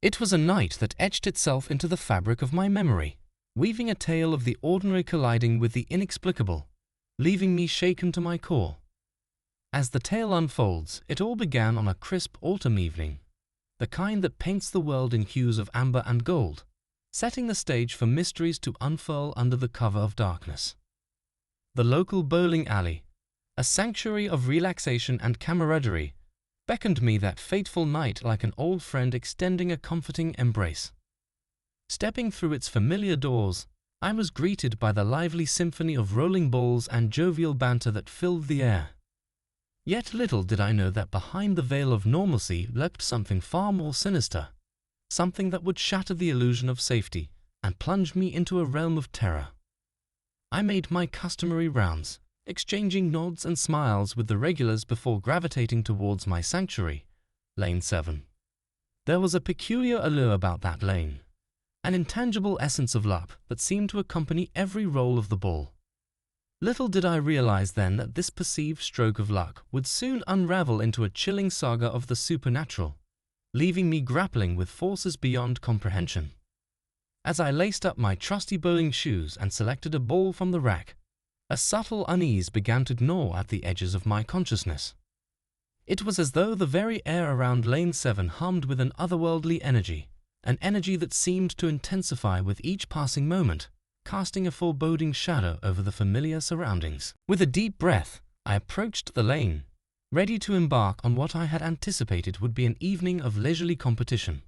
It was a night that etched itself into the fabric of my memory, weaving a tale of the ordinary colliding with the inexplicable, leaving me shaken to my core. As the tale unfolds, it all began on a crisp autumn evening, the kind that paints the world in hues of amber and gold, setting the stage for mysteries to unfurl under the cover of darkness. The local bowling alley, a sanctuary of relaxation and camaraderie, beckoned me that fateful night like an old friend extending a comforting embrace. Stepping through its familiar doors, I was greeted by the lively symphony of rolling balls and jovial banter that filled the air. Yet little did I know that behind the veil of normalcy lurked something far more sinister, something that would shatter the illusion of safety and plunge me into a realm of terror. I made my customary rounds, exchanging nods and smiles with the regulars before gravitating towards my sanctuary, Lane 7. There was a peculiar allure about that lane, an intangible essence of luck that seemed to accompany every roll of the ball. Little did I realize then that this perceived stroke of luck would soon unravel into a chilling saga of the supernatural, leaving me grappling with forces beyond comprehension. As I laced up my trusty bowling shoes and selected a ball from the rack, a subtle unease began to gnaw at the edges of my consciousness. It was as though the very air around Lane 7 hummed with an otherworldly energy, an energy that seemed to intensify with each passing moment, casting a foreboding shadow over the familiar surroundings. With a deep breath, I approached the lane, ready to embark on what I had anticipated would be an evening of leisurely competition.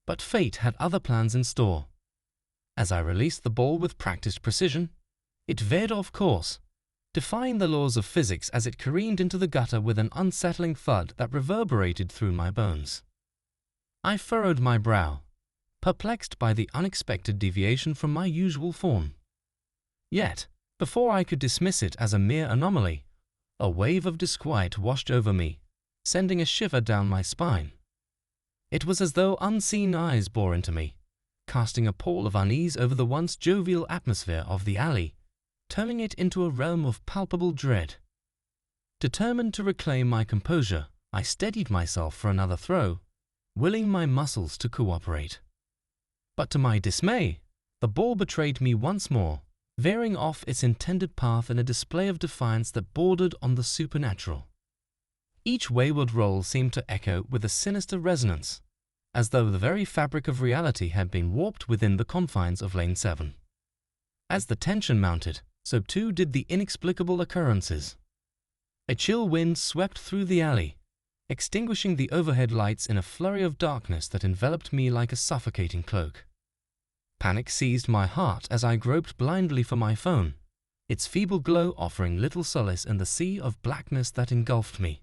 But fate had other plans in store. As I released the ball with practiced precision, it veered off course, defying the laws of physics as it careened into the gutter with an unsettling thud that reverberated through my bones. I furrowed my brow, perplexed by the unexpected deviation from my usual form. Yet, before I could dismiss it as a mere anomaly, a wave of disquiet washed over me, sending a shiver down my spine. It was as though unseen eyes bore into me, casting a pall of unease over the once jovial atmosphere of the alley, turning it into a realm of palpable dread. Determined to reclaim my composure, I steadied myself for another throw, willing my muscles to cooperate. But to my dismay, the ball betrayed me once more, veering off its intended path in a display of defiance that bordered on the supernatural. Each wayward roll seemed to echo with a sinister resonance, as though the very fabric of reality had been warped within the confines of Lane 7. As the tension mounted, so too did the inexplicable occurrences. A chill wind swept through the alley, extinguishing the overhead lights in a flurry of darkness that enveloped me like a suffocating cloak. Panic seized my heart as I groped blindly for my phone, its feeble glow offering little solace in the sea of blackness that engulfed me.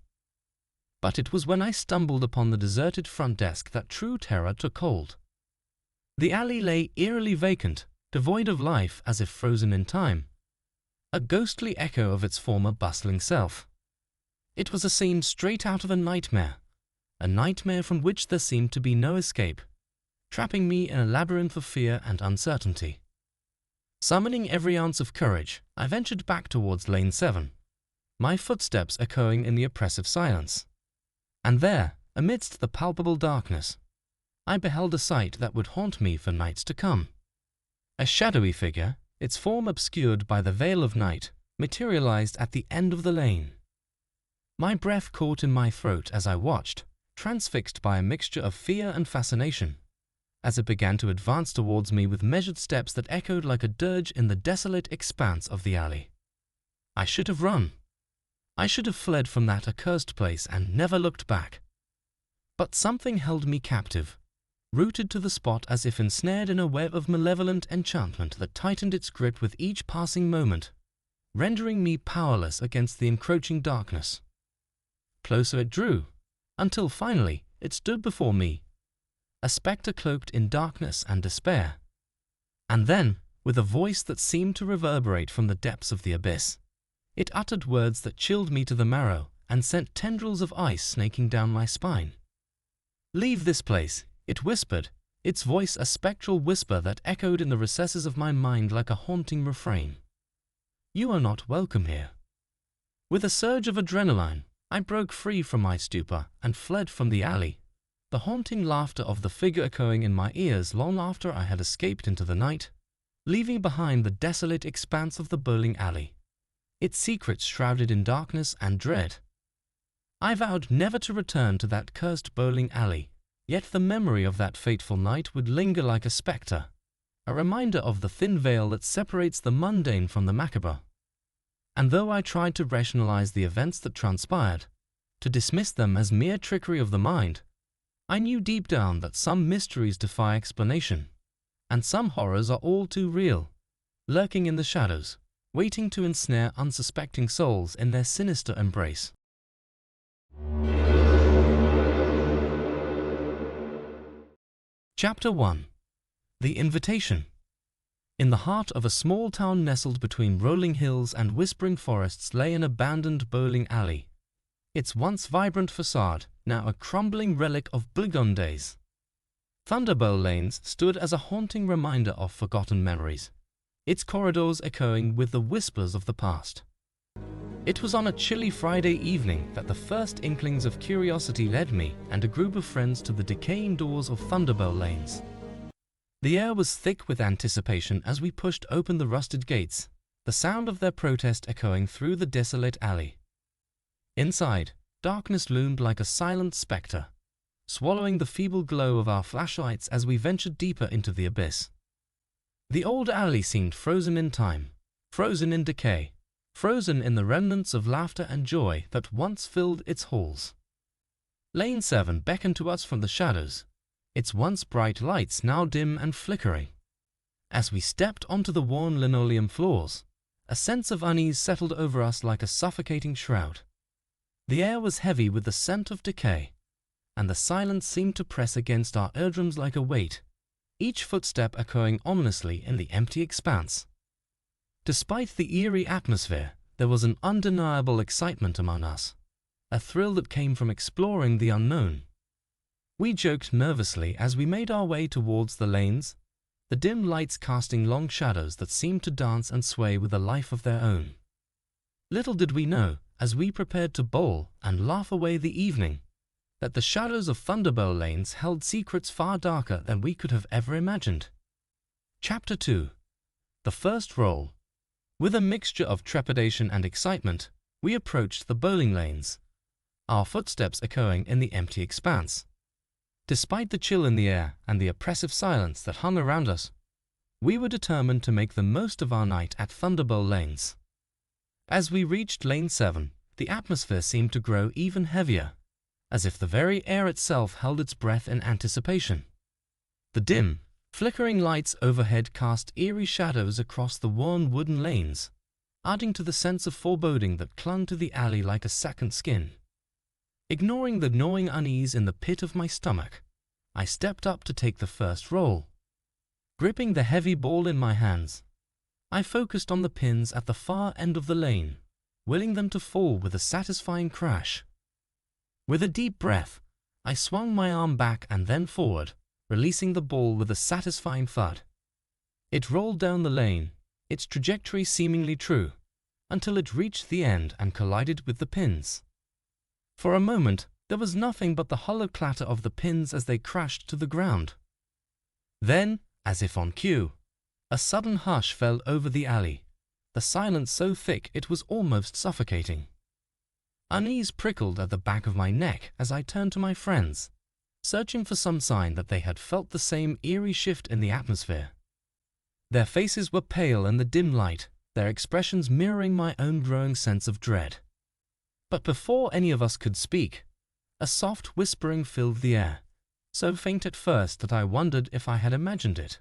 But it was when I stumbled upon the deserted front desk that true terror took hold. The alley lay eerily vacant, devoid of life as if frozen in time, a ghostly echo of its former bustling self. It was a scene straight out of a nightmare from which there seemed to be no escape, trapping me in a labyrinth of fear and uncertainty. Summoning every ounce of courage, I ventured back towards Lane 7, my footsteps echoing in the oppressive silence. And there, amidst the palpable darkness, I beheld a sight that would haunt me for nights to come. A shadowy figure, its form obscured by the veil of night, materialized at the end of the lane. My breath caught in my throat as I watched, transfixed by a mixture of fear and fascination, as it began to advance towards me with measured steps that echoed like a dirge in the desolate expanse of the alley. I should have run. I should have fled from that accursed place and never looked back. But something held me captive, rooted to the spot as if ensnared in a web of malevolent enchantment that tightened its grip with each passing moment, rendering me powerless against the encroaching darkness. Closer it drew, until finally it stood before me, a spectre cloaked in darkness and despair. And then, with a voice that seemed to reverberate from the depths of the abyss, it uttered words that chilled me to the marrow and sent tendrils of ice snaking down my spine. "Leave this place," it whispered, its voice a spectral whisper that echoed in the recesses of my mind like a haunting refrain. "You are not welcome here." With a surge of adrenaline, I broke free from my stupor and fled from the alley, the haunting laughter of the figure echoing in my ears long after I had escaped into the night, leaving behind the desolate expanse of the bowling alley, its secrets shrouded in darkness and dread. I vowed never to return to that cursed bowling alley, yet the memory of that fateful night would linger like a spectre, a reminder of the thin veil that separates the mundane from the macabre. And though I tried to rationalize the events that transpired, to dismiss them as mere trickery of the mind, I knew deep down that some mysteries defy explanation, and some horrors are all too real, lurking in the shadows, waiting to ensnare unsuspecting souls in their sinister embrace. Chapter 1. The Invitation. In the heart of a small town nestled between rolling hills and whispering forests lay an abandoned bowling alley, its once vibrant facade now a crumbling relic of bygone days. Thunderbolt Lanes stood as a haunting reminder of forgotten memories, its corridors echoing with the whispers of the past. It was on a chilly Friday evening that the first inklings of curiosity led me and a group of friends to the decaying doors of Thunderbolt Lanes. The air was thick with anticipation as we pushed open the rusted gates, the sound of their protest echoing through the desolate alley. Inside, darkness loomed like a silent spectre, swallowing the feeble glow of our flashlights as we ventured deeper into the abyss. The old alley seemed frozen in time, frozen in decay, frozen in the remnants of laughter and joy that once filled its halls. Lane 7 beckoned to us from the shadows, its once bright lights now dim and flickering. As we stepped onto the worn linoleum floors, a sense of unease settled over us like a suffocating shroud. The air was heavy with the scent of decay, and the silence seemed to press against our eardrums like a weight, each footstep echoing ominously in the empty expanse. Despite the eerie atmosphere, there was an undeniable excitement among us, a thrill that came from exploring the unknown. We joked nervously as we made our way towards the lanes, the dim lights casting long shadows that seemed to dance and sway with a life of their own. Little did we know, as we prepared to bowl and laugh away the evening, that the shadows of Thunderbolt Lanes held secrets far darker than we could have ever imagined. Chapter 2. The First Roll. With a mixture of trepidation and excitement, we approached the bowling lanes, our footsteps echoing in the empty expanse. Despite the chill in the air and the oppressive silence that hung around us, we were determined to make the most of our night at Thunderbolt Lanes. As we reached Lane 7, the atmosphere seemed to grow even heavier, as if the very air itself held its breath in anticipation. The dim, flickering lights overhead cast eerie shadows across the worn wooden lanes, adding to the sense of foreboding that clung to the alley like a second skin. Ignoring the gnawing unease in the pit of my stomach, I stepped up to take the first roll. Gripping the heavy ball in my hands, I focused on the pins at the far end of the lane, willing them to fall with a satisfying crash. With a deep breath, I swung my arm back and then forward, releasing the ball with a satisfying thud. It rolled down the lane, its trajectory seemingly true, until it reached the end and collided with the pins. For a moment, there was nothing but the hollow clatter of the pins as they crashed to the ground. Then, as if on cue, a sudden hush fell over the alley, the silence so thick it was almost suffocating. Unease prickled at the back of my neck as I turned to my friends, searching for some sign that they had felt the same eerie shift in the atmosphere. Their faces were pale in the dim light, their expressions mirroring my own growing sense of dread. But before any of us could speak, a soft whispering filled the air, so faint at first that I wondered if I had imagined it.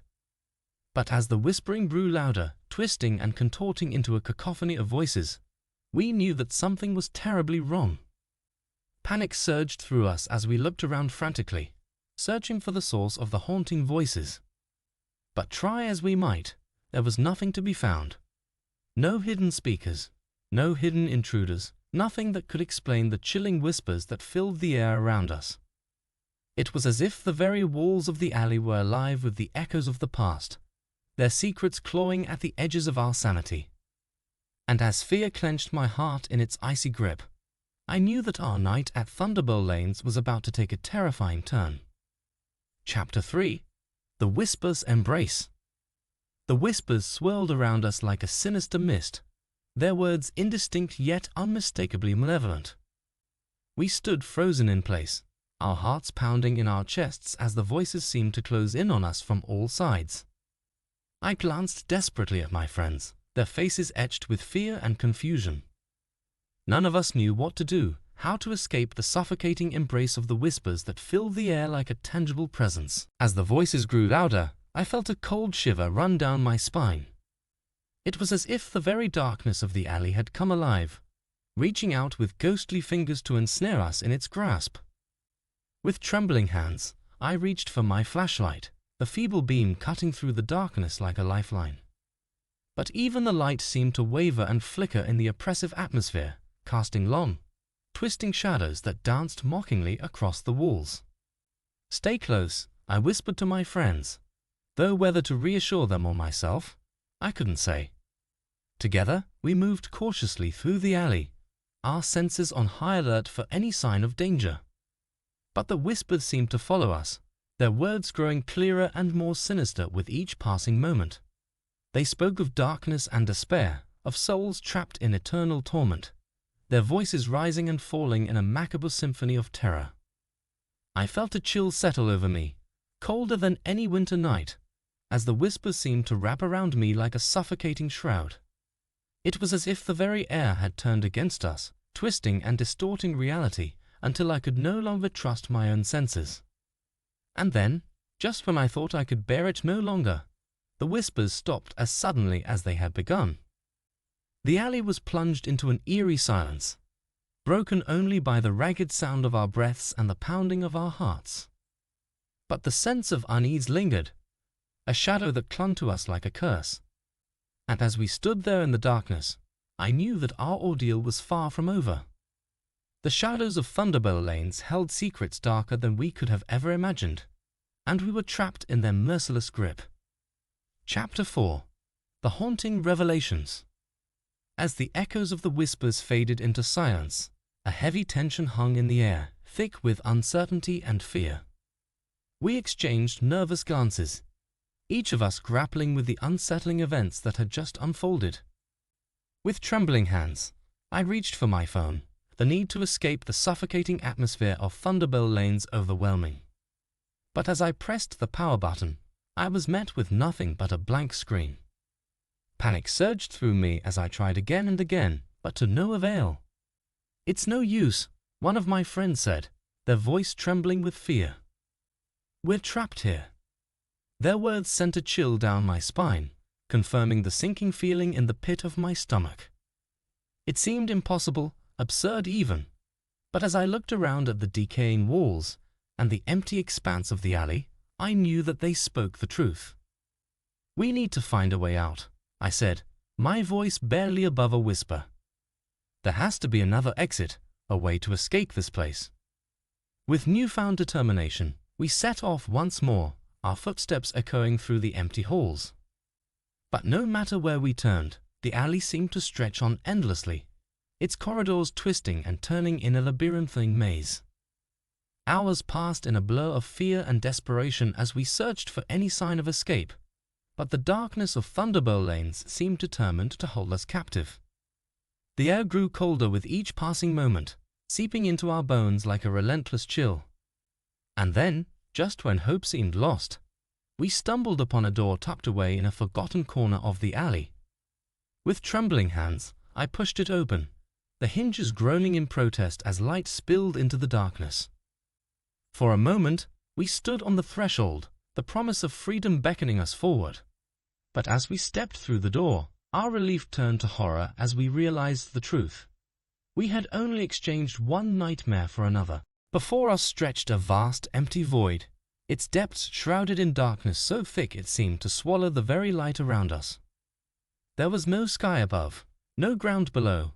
But as the whispering grew louder, twisting and contorting into a cacophony of voices, we knew that something was terribly wrong. Panic surged through us as we looked around frantically, searching for the source of the haunting voices. But try as we might, there was nothing to be found. No hidden speakers, no hidden intruders, nothing that could explain the chilling whispers that filled the air around us. It was as if the very walls of the alley were alive with the echoes of the past, their secrets clawing at the edges of our sanity. And as fear clenched my heart in its icy grip, I knew that our night at Thunderbolt Lanes was about to take a terrifying turn. Chapter 3. The Whispers Embrace. The whispers swirled around us like a sinister mist, their words indistinct yet unmistakably malevolent. We stood frozen in place, our hearts pounding in our chests as the voices seemed to close in on us from all sides. I glanced desperately at my friends, their faces etched with fear and confusion. None of us knew what to do, how to escape the suffocating embrace of the whispers that filled the air like a tangible presence. As the voices grew louder, I felt a cold shiver run down my spine. It was as if the very darkness of the alley had come alive, reaching out with ghostly fingers to ensnare us in its grasp. With trembling hands, I reached for my flashlight, the feeble beam cutting through the darkness like a lifeline. But even the light seemed to waver and flicker in the oppressive atmosphere, casting long, twisting shadows that danced mockingly across the walls. "Stay close," I whispered to my friends, though whether to reassure them or myself, I couldn't say. Together, we moved cautiously through the alley, our senses on high alert for any sign of danger. But the whispers seemed to follow us, their words growing clearer and more sinister with each passing moment. They spoke of darkness and despair, of souls trapped in eternal torment, their voices rising and falling in a macabre symphony of terror. I felt a chill settle over me, colder than any winter night, as the whispers seemed to wrap around me like a suffocating shroud. It was as if the very air had turned against us, twisting and distorting reality until I could no longer trust my own senses. And then, just when I thought I could bear it no longer, the whispers stopped as suddenly as they had begun. The alley was plunged into an eerie silence, broken only by the ragged sound of our breaths and the pounding of our hearts. But the sense of unease lingered, a shadow that clung to us like a curse. And as we stood there in the darkness, I knew that our ordeal was far from over. The shadows of Thunderbolt Lanes held secrets darker than we could have ever imagined, and we were trapped in their merciless grip. Chapter 4. The Haunting Revelations. As the echoes of the whispers faded into silence, a heavy tension hung in the air, thick with uncertainty and fear. We exchanged nervous glances, each of us grappling with the unsettling events that had just unfolded. With trembling hands, I reached for my phone, the need to escape the suffocating atmosphere of Thunderbolt Lanes overwhelming. But as I pressed the power button, I was met with nothing but a blank screen. Panic surged through me as I tried again and again, but to no avail. "It's no use," one of my friends said, their voice trembling with fear. "We're trapped here." Their words sent a chill down my spine, confirming the sinking feeling in the pit of my stomach. It seemed impossible, absurd even, but as I looked around at the decaying walls and the empty expanse of the alley, I knew that they spoke the truth. "We need to find a way out," I said, my voice barely above a whisper. "There has to be another exit, a way to escape this place." With newfound determination, we set off once more, our footsteps echoing through the empty halls. But no matter where we turned, the alley seemed to stretch on endlessly, its corridors twisting and turning in a labyrinthine maze. Hours passed in a blur of fear and desperation as we searched for any sign of escape, but the darkness of Thunderbolt Lanes seemed determined to hold us captive. The air grew colder with each passing moment, seeping into our bones like a relentless chill. And then, just when hope seemed lost, we stumbled upon a door tucked away in a forgotten corner of the alley. With trembling hands, I pushed it open, the hinges groaning in protest as light spilled into the darkness. For a moment, we stood on the threshold, the promise of freedom beckoning us forward. But as we stepped through the door, our relief turned to horror as we realized the truth. We had only exchanged one nightmare for another. Before us stretched a vast, empty void, its depths shrouded in darkness so thick it seemed to swallow the very light around us. There was no sky above, no ground below,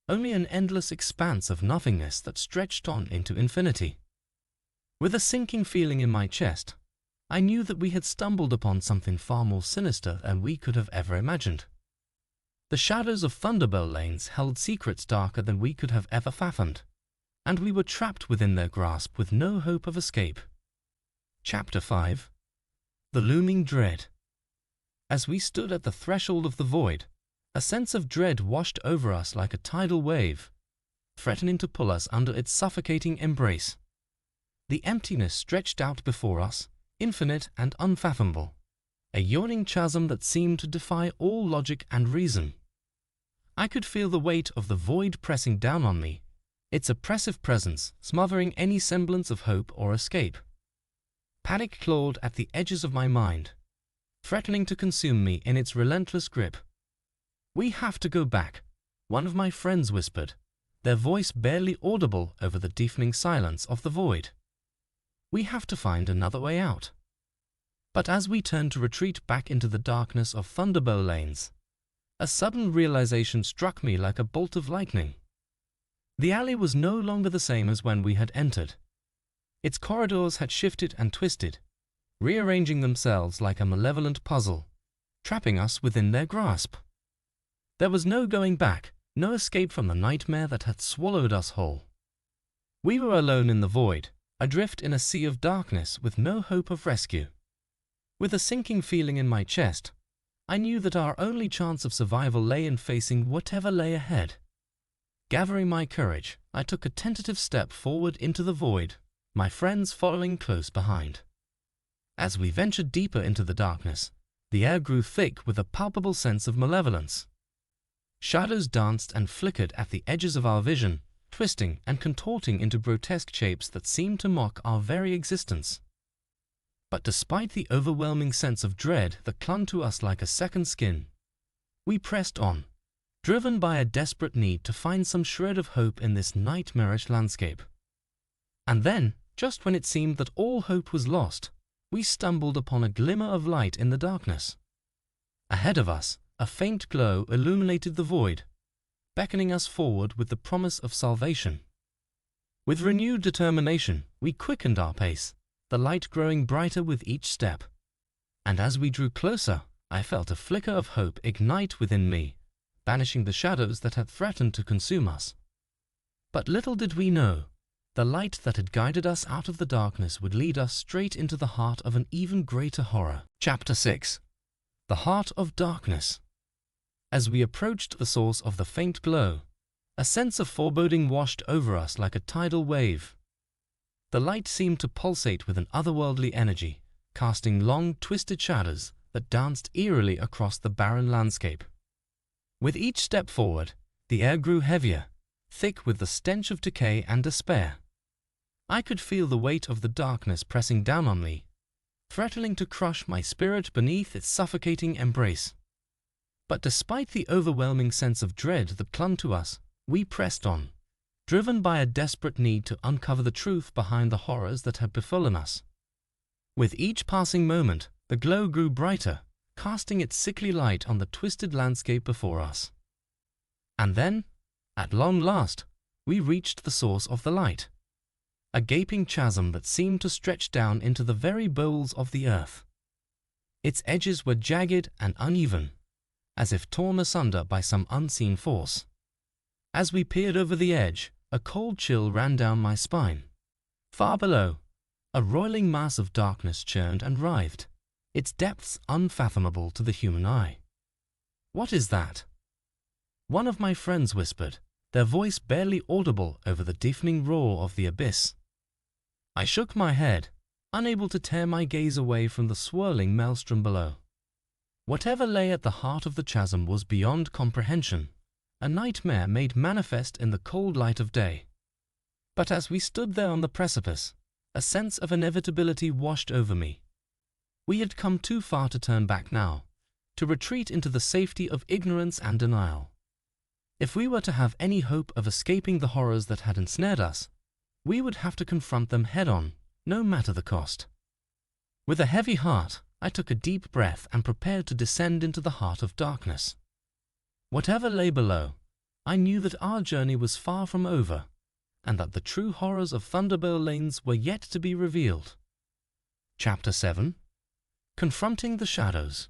only an endless expanse of nothingness that stretched on into infinity. With a sinking feeling in my chest, I knew that we had stumbled upon something far more sinister than we could have ever imagined. The shadows of Thunderbolt Lanes held secrets darker than we could have ever fathomed, and we were trapped within their grasp with no hope of escape. Chapter 5. The Looming Dread. As we stood at the threshold of the void, a sense of dread washed over us like a tidal wave, threatening to pull us under its suffocating embrace. The emptiness stretched out before us, infinite and unfathomable, a yawning chasm that seemed to defy all logic and reason. I could feel the weight of the void pressing down on me, its oppressive presence smothering any semblance of hope or escape. Panic clawed at the edges of my mind, threatening to consume me in its relentless grip. "We have to go back," one of my friends whispered, their voice barely audible over the deafening silence of the void. "We have to find another way out." But as we turned to retreat back into the darkness of Thunderbow Lanes, a sudden realization struck me like a bolt of lightning. The alley was no longer the same as when we had entered. Its corridors had shifted and twisted, rearranging themselves like a malevolent puzzle, trapping us within their grasp. There was no going back, no escape from the nightmare that had swallowed us whole. We were alone in the void, adrift in a sea of darkness with no hope of rescue. With a sinking feeling in my chest, I knew that our only chance of survival lay in facing whatever lay ahead. Gathering my courage, I took a tentative step forward into the void, my friends following close behind. As we ventured deeper into the darkness, the air grew thick with a palpable sense of malevolence. Shadows danced and flickered at the edges of our vision, twisting and contorting into grotesque shapes that seemed to mock our very existence. But despite the overwhelming sense of dread that clung to us like a second skin, we pressed on, driven by a desperate need to find some shred of hope in this nightmarish landscape. And then, just when it seemed that all hope was lost, we stumbled upon a glimmer of light in the darkness. Ahead of us, a faint glow illuminated the void, beckoning us forward with the promise of salvation. With renewed determination, we quickened our pace, the light growing brighter with each step. And as we drew closer, I felt a flicker of hope ignite within me, banishing the shadows that had threatened to consume us. But little did we know, the light that had guided us out of the darkness would lead us straight into the heart of an even greater horror. Chapter 6. The Heart of Darkness. As we approached the source of the faint glow, a sense of foreboding washed over us like a tidal wave. The light seemed to pulsate with an otherworldly energy, casting long, twisted shadows that danced eerily across the barren landscape. With each step forward, the air grew heavier, thick with the stench of decay and despair. I could feel the weight of the darkness pressing down on me, threatening to crush my spirit beneath its suffocating embrace. But despite the overwhelming sense of dread that clung to us, we pressed on, driven by a desperate need to uncover the truth behind the horrors that had befallen us. With each passing moment, the glow grew brighter, casting its sickly light on the twisted landscape before us. And then, at long last, we reached the source of the light, a gaping chasm that seemed to stretch down into the very bowels of the earth. Its edges were jagged and uneven, as if torn asunder by some unseen force. As we peered over the edge, a cold chill ran down my spine. Far below, a roiling mass of darkness churned and writhed, its depths unfathomable to the human eye. "What is that?" one of my friends whispered, their voice barely audible over the deafening roar of the abyss. I shook my head, unable to tear my gaze away from the swirling maelstrom below. Whatever lay at the heart of the chasm was beyond comprehension, a nightmare made manifest in the cold light of day. But as we stood there on the precipice, a sense of inevitability washed over me. We had come too far to turn back now, to retreat into the safety of ignorance and denial. If we were to have any hope of escaping the horrors that had ensnared us, we would have to confront them head-on, no matter the cost. With a heavy heart, I took a deep breath and prepared to descend into the heart of darkness. Whatever lay below, I knew that our journey was far from over, and that the true horrors of Thunderbow Lanes were yet to be revealed. Chapter 7. Confronting the Shadows.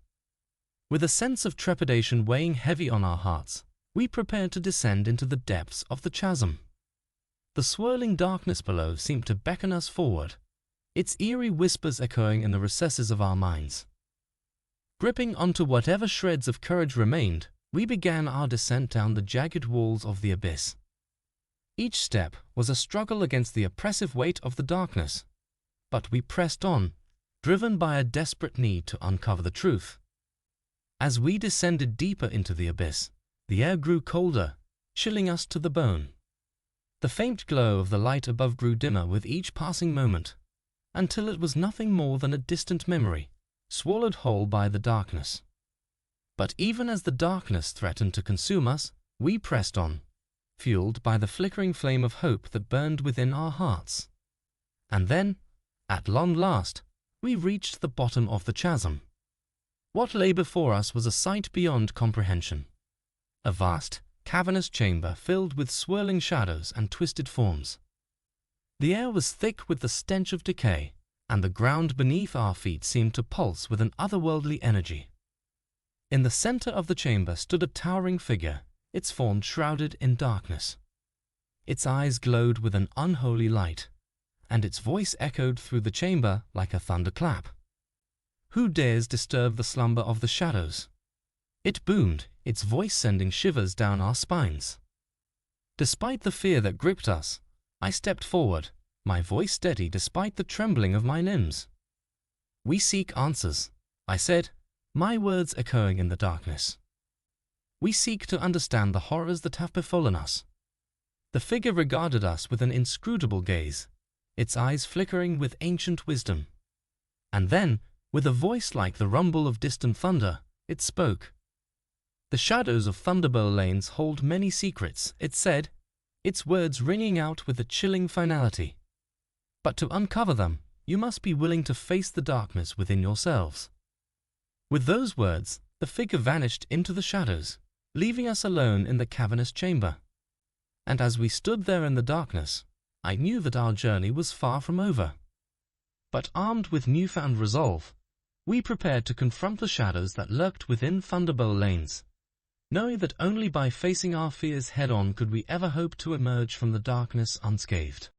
With a sense of trepidation weighing heavy on our hearts, we prepared to descend into the depths of the chasm. The swirling darkness below seemed to beckon us forward, its eerie whispers echoing in the recesses of our minds. Gripping onto whatever shreds of courage remained, we began our descent down the jagged walls of the abyss. Each step was a struggle against the oppressive weight of the darkness, but we pressed on, driven by a desperate need to uncover the truth. As we descended deeper into the abyss, the air grew colder, chilling us to the bone. The faint glow of the light above grew dimmer with each passing moment, until it was nothing more than a distant memory, swallowed whole by the darkness. But even as the darkness threatened to consume us, we pressed on, fueled by the flickering flame of hope that burned within our hearts. And then, at long last, we reached the bottom of the chasm. What lay before us was a sight beyond comprehension. A vast, cavernous chamber filled with swirling shadows and twisted forms. The air was thick with the stench of decay, and the ground beneath our feet seemed to pulse with an otherworldly energy. In the center of the chamber stood a towering figure, its form shrouded in darkness. Its eyes glowed with an unholy light, and its voice echoed through the chamber like a thunderclap. Who dares disturb the slumber of the shadows? It boomed, its voice sending shivers down our spines. Despite the fear that gripped us, I stepped forward, my voice steady despite the trembling of my limbs. "We seek answers," I said, my words echoing in the darkness. "We seek to understand the horrors that have befallen us." The figure regarded us with an inscrutable gaze, its eyes flickering with ancient wisdom. And then, with a voice like the rumble of distant thunder, it spoke. "The shadows of Thunderbolt Lanes hold many secrets," it said, its words ringing out with a chilling finality. "But to uncover them, you must be willing to face the darkness within yourselves." With those words, the figure vanished into the shadows, leaving us alone in the cavernous chamber. And as we stood there in the darkness, I knew that our journey was far from over. But armed with newfound resolve, we prepared to confront the shadows that lurked within Thunderbolt Lanes, knowing that only by facing our fears head-on could we ever hope to emerge from the darkness unscathed.